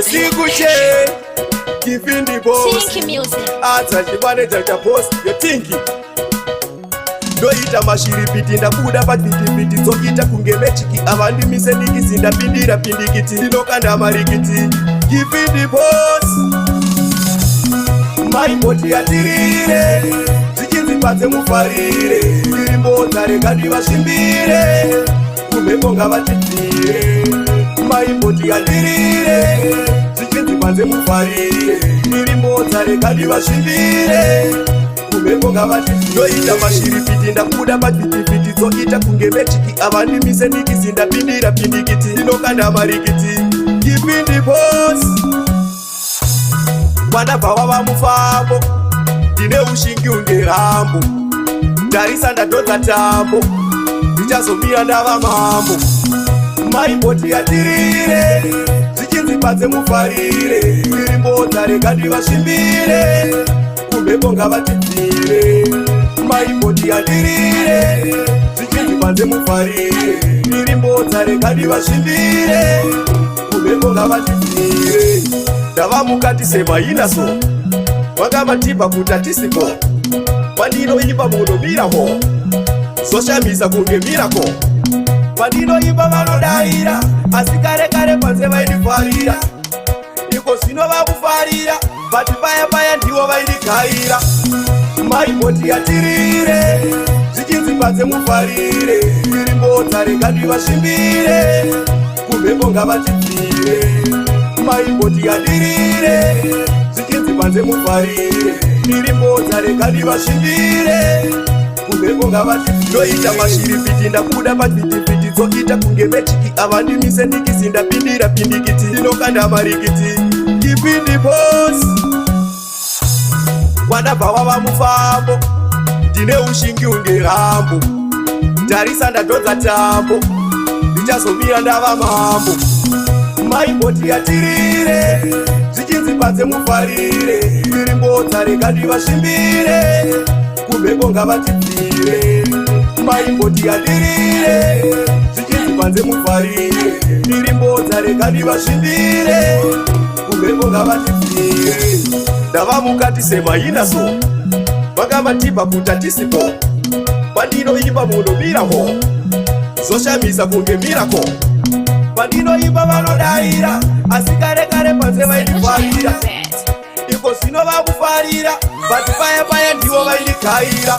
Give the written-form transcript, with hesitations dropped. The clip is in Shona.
Yosikuche Kifindi boss Tinky music. Ata chibaneja cha post yo tinky Doita mashiripiti ndakuda patipiti Tsoita kunge mechiki avandi mise nikizinda pindira pindikiti Ndinokanda marikiti Kifindi boss Maimoti yatirire Zichinzi patse mufarire Ndirimboza rekadi vashimbire Kumeko ngavatitire Maimoti yatirire Zichinzi patse mufarire Ndirimboza rekadi vashimbire Kumeko ngavatitire Doita mashiripiti ndakuda patipiti Tsoita kunge mechiki avandi mise nikizinda pindira pindikiti Ndinokanda marikiti Kifindi boss Mwana bhawa vamufambo Ndine ushingi ungerambo Ndarisa ndadodza tambo Ndichazomira ndava mambo Maimboti yatirire Zichinzi patse mufarire Ndirimbodza rekadi vashimbire Kumbepo ngavatibvire Maimboti yatirire Zichinzi patse mufarire Ndirimbodza rekadi vashimbire Kumbepo ngavatibvire Ndava mukati semaina so Vakamatipa kutatisiko Pandinoipa munomiraho Soshamisa kunge mirako Pandinoipa vanodaira Asi kare kare panze vainifarira Iko sino vakufarira Bati paya paya ndiwo vainikaira Maimoti yatirire Zichinzi panze mufarire Ndirimbodza rekadi vashimbire Kumbepo ngavatibvire Maimboti yatirire Zichinzi panze mufarire Ndirimbodza rekadi vashimbire Kumbepo ngavatibvire Doita mashiripiti ndakuda patipiti Tsoita kunge mechiki avandi mise nikizinda pindira pindikiti Ndinokanda marikiti Kifindi boss Mwana bhawa vamufambo Ndine ushingi ungerambo Ndarisa ndadodza tambo Ndichazomira ndava mambo Maimboti yatirire Zichinzi patse mufarire Ndirimbodza rekadi vashimbire Kumbepo ngavatibvire Maimboti yatirire Zichinzi patse mufarire Ndirimbodza rekadi vashimbire Kumbepo ngavatibvire Ndava mukati semaina so Vakamatipa kutatisiko Pandinoipa munomiraho Soshamisa kunge mirako Pandinoipa vanodaira Asi kare kare panze vainifarira Iko sino vakufarira Bati paya paya ndiwo vainikaira